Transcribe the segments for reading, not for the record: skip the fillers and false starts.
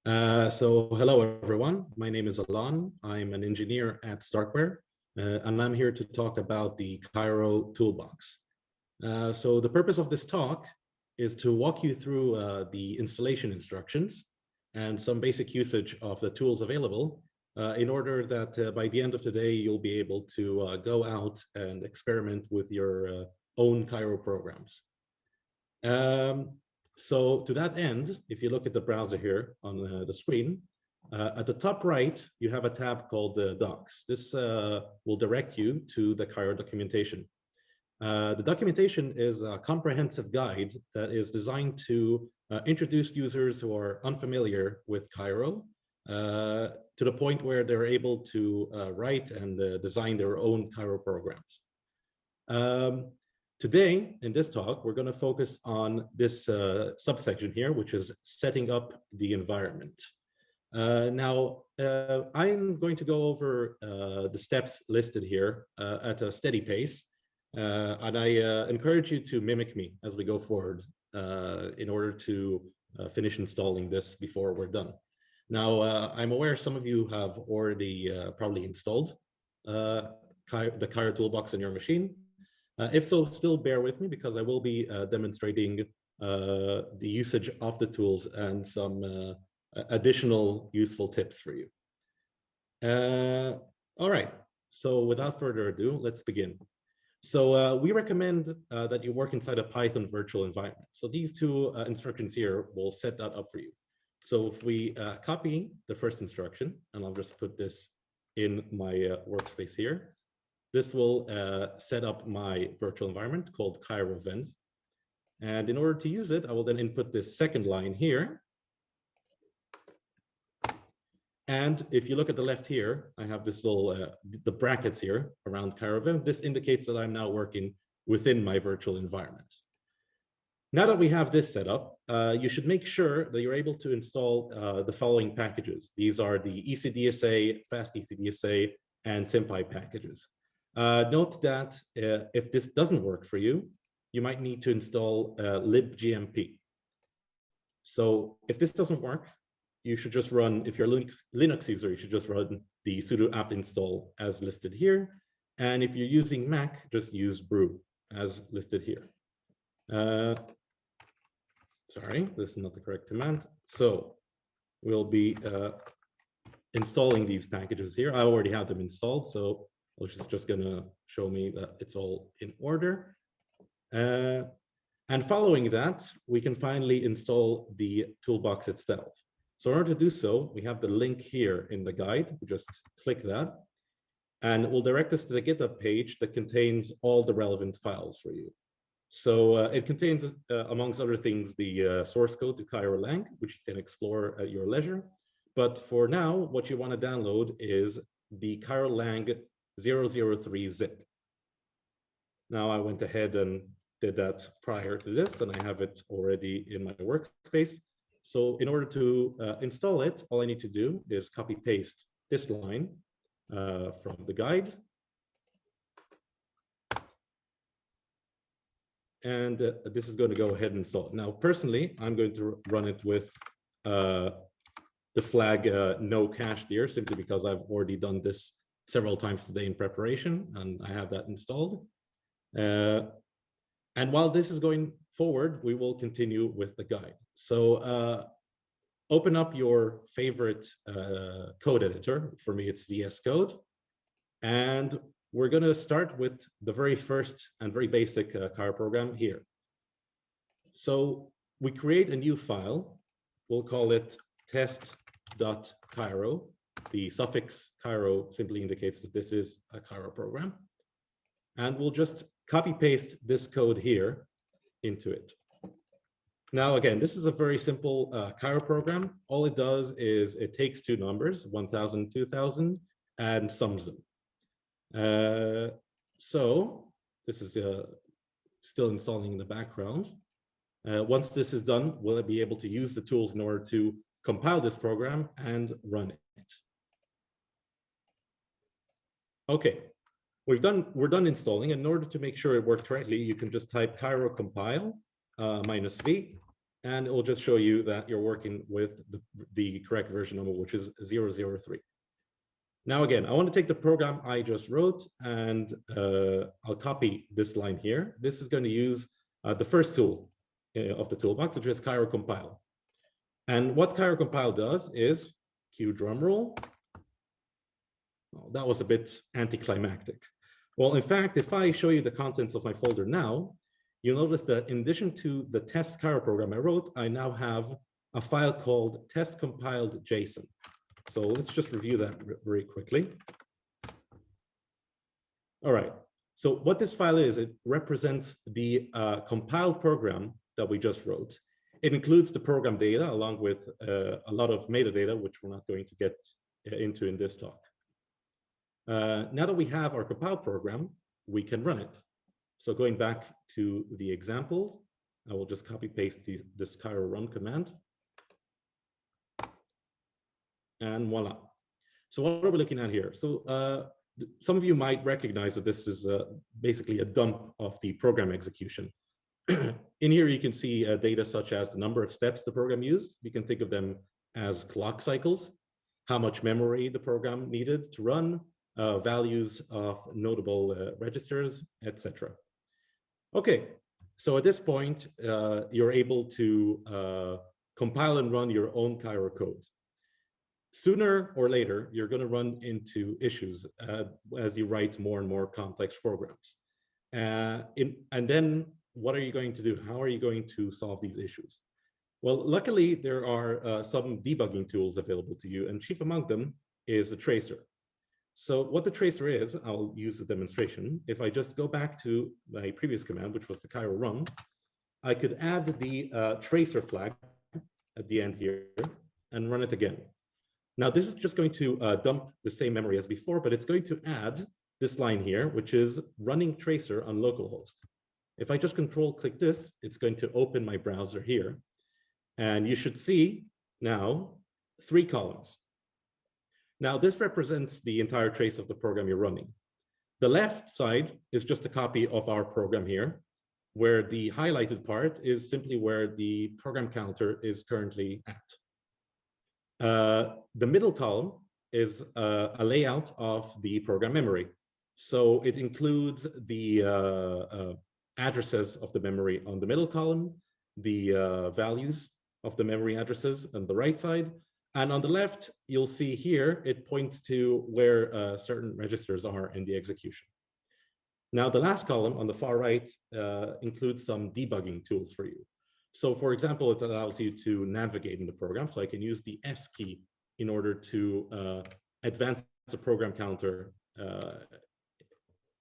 So hello, everyone. My name is Alon. I'm an engineer at Starkware, and I'm here to talk about the Cairo Toolbox. So the purpose of this talk is to walk you through the installation instructions and some basic usage of the tools available in order that by the end of the day, you'll be able to go out and experiment with your own Cairo programs. So to that end, if you look at the browser here on the screen, at the top right, you have a tab called Docs. This will direct you to the Cairo documentation. The documentation is a comprehensive guide that is designed to introduce users who are unfamiliar with Cairo to the point where they're able to write and design their own Cairo programs. Today, in this talk, we're going to focus on this subsection here, which is setting up the environment. Now, I'm going to go over the steps listed here at a steady pace, and I encourage you to mimic me as we go forward in order to finish installing this before we're done. Now, I'm aware some of you have already probably installed the Cairo Toolbox in your machine. If so, still bear with me because I will be demonstrating the usage of the tools and some additional useful tips for you. All right, so without further ado, let's begin. So we recommend that you work inside a Python virtual environment. So these two instructions here will set that up for you. So if we copy the first instruction, and I'll just put this in my workspace here, this will set up my virtual environment called Cairo Venv. And in order to use it, I will then input this second line here. And if you look at the left here, I have this little, the brackets here around Cairo Venv. This indicates that I'm now working within my virtual environment. Now that we have this set up, you should make sure that you're able to install the following packages. These are the ECDSA, fast ECDSA, and SymPy packages. Note that if this doesn't work for you, you might need to install libgmp. So if this doesn't work, you should just run, if you're a Linux user, you should just run the sudo apt install as listed here. And if you're using Mac, just use brew as listed here. Sorry, this is not the correct command. So we'll be installing these packages here. I already have them installed, so which is just going to show me that it's all in order. And following that, we can finally install the toolbox itself. So in order to do so, we have the link here in the guide. We just click that, and it will direct us to the GitHub page that contains all the relevant files for you. So it contains, amongst other things, the source code to Cairo Lang, which you can explore at your leisure. But for now, what you want to download is the Cairo Lang 003 zip. Now I went ahead and did that prior to this, and I have it already in my workspace. So in order to install it, all I need to do is copy paste this line from the guide. And this is going to go ahead and install it. Now, personally, I'm going to run it with the flag no cached here, simply because I've already done this several times today in preparation, and I have that installed. And while this is going forward, we will continue with the guide. So open up your favorite code editor. For me, it's VS Code. And we're going to start with the very first and very basic Cairo program here. So we create a new file. We'll call it test.cairo. The suffix Cairo simply indicates that this is a Cairo program. And we'll just copy paste this code here into it. Now, again, this is a very simple Cairo program. All it does is it takes two numbers, 1,000, 2,000, and sums them. So this is still installing in the background. Once this is done, we'll be able to use the tools in order to compile this program and run it. Okay, we're done installing. In order to make sure it worked correctly, you can just type Cairo compile -v, and it will just show you that you're working with the correct version number, which is 003. Now, again, I want to take the program I just wrote, and I'll copy this line here. This is going to use the first tool of the toolbox, which is Cairo compile. And what Cairo compile does is, cue drum roll. Oh, that was a bit anticlimactic. Well, in fact, if I show you the contents of my folder now, you'll notice that in addition to the test Cairo program I wrote, I now have a file called test compiled JSON. So let's just review that very quickly. All right. So what this file is, it represents the compiled program that we just wrote. It includes the program data along with a lot of metadata, which we're not going to get into in this talk. Now that we have our compiled program, we can run it. So going back to the examples, I will just copy paste this Cairo run command. And voila. So what are we looking at here? So some of you might recognize that this is basically a dump of the program execution. In here, you can see data such as the number of steps the program used. You can think of them as clock cycles, how much memory the program needed to run, values of notable registers, etc. Okay, so at this point, you're able to compile and run your own Cairo code. Sooner or later, you're going to run into issues as you write more and more complex programs. And then what are you going to do? How are you going to solve these issues? Well, luckily, there are some debugging tools available to you, and chief among them is a tracer. So what the tracer is, I'll use the demonstration. If I just go back to my previous command, which was the Cairo run, I could add the tracer flag at the end here and run it again. Now, this is just going to dump the same memory as before, but it's going to add this line here, which is running tracer on localhost. If I just control click this, it's going to open my browser here. And you should see now 3 columns. Now, this represents the entire trace of the program you're running. The left side is just a copy of our program here, where the highlighted part is simply where the program counter is currently at. The middle column is a layout of the program memory. So it includes the addresses of the memory on the middle column, the values of the memory addresses on the right side. And on the left, you'll see here, it points to where certain registers are in the execution. Now, the last column on the far right includes some debugging tools for you. So for example, it allows you to navigate in the program. So I can use the S key in order to advance the program counter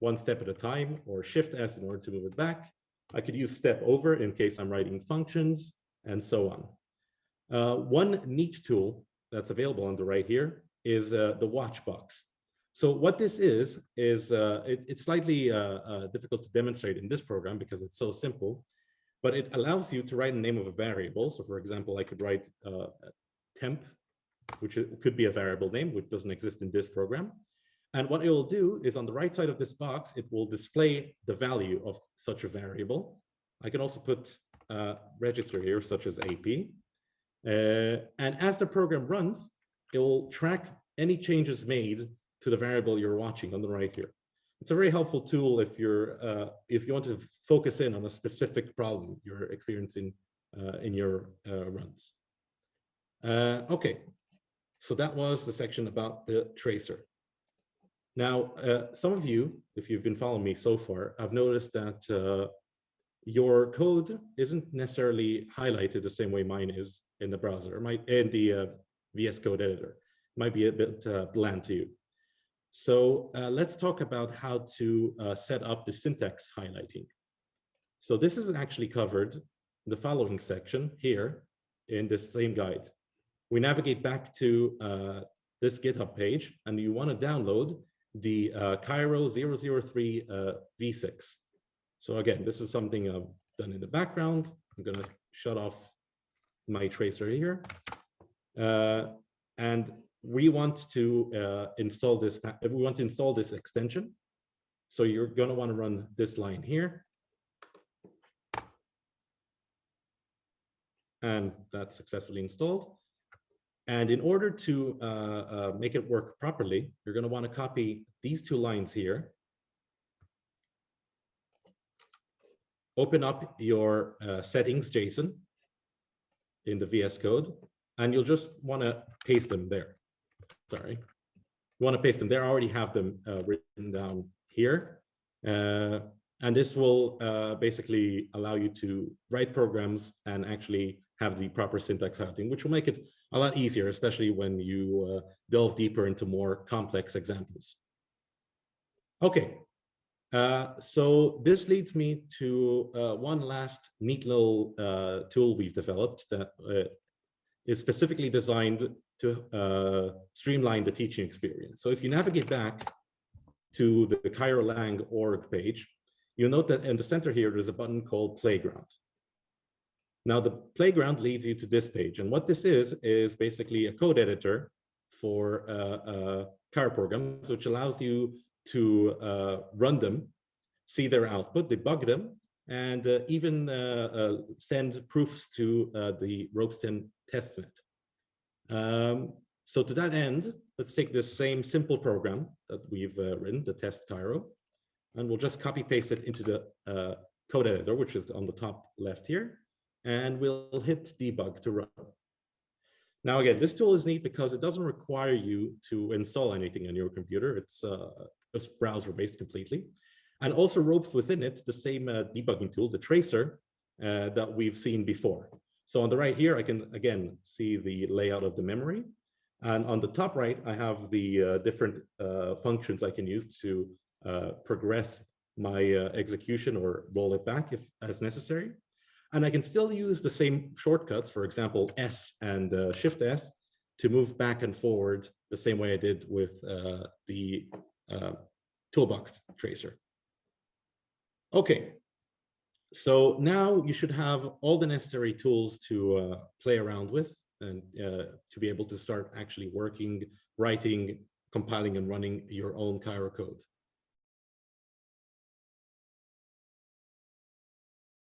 one step at a time, or Shift S in order to move it back. I could use step over in case I'm writing functions, and so on. One neat tool that's available on the right here is the watch box. So what this is it's slightly difficult to demonstrate in this program because it's so simple, but it allows you to write the name of a variable. So for example, I could write temp, which could be a variable name, which doesn't exist in this program. And what it will do is on the right side of this box, it will display the value of such a variable. I can also put a register here, such as AP. And as the program runs, it will track any changes made to the variable you're watching on the right here. It's a very helpful tool if you want to focus in on a specific problem you're experiencing in your runs. Okay, so that was the section about the tracer. Now, some of you, if you've been following me so far, I've noticed that your code isn't necessarily highlighted the same way mine is in the browser, in the VS Code editor. It might be a bit bland to you. So let's talk about how to set up the syntax highlighting. So this is actually covered in the following section here in this same guide. We navigate back to this GitHub page, and you want to download the Cairo 003 v6. So again, this is something I've done in the background. I'm going to shut off my tracer here. And we want to install this. We want to install this extension. So you're going to want to run this line here. and that's successfully installed. And in order to make it work properly, you're going to want to copy these two lines here. Open up your settings JSON in the VS Code, and you'll just want to paste them there. Sorry. You want to paste them there. I already have them written down here. And this will basically allow you to write programs and actually have the proper syntax routing, which will make it a lot easier, especially when you delve deeper into more complex examples. Okay, so this leads me to one last neat little tool we've developed that is specifically designed to streamline the teaching experience. So if you navigate back to the Cairo Lang org page, you'll note that in the center here, there's a button called Playground. Now, the Playground leads you to this page. And what this is basically a code editor for Cairo programs, which allows you to run them, see their output, debug them, and even send proofs to the Ropes 10 testnet. So to that end, let's take this same simple program that we've written, the test Cairo, and we'll just copy paste it into the code editor, which is on the top left here, and we'll hit debug to run. Now again, this tool is neat because it doesn't require you to install anything on your computer. It's just browser-based completely, and also ropes within it the same debugging tool, the tracer, that we've seen before. So on the right here, I can again see the layout of the memory. And on the top right, I have the different functions I can use to progress my execution or roll it back if as necessary. And I can still use the same shortcuts, for example, S and Shift S, to move back and forward the same way I did with the Toolbox tracer. Okay, so now you should have all the necessary tools to play around with and to be able to start actually working, writing, compiling, and running your own Cairo code.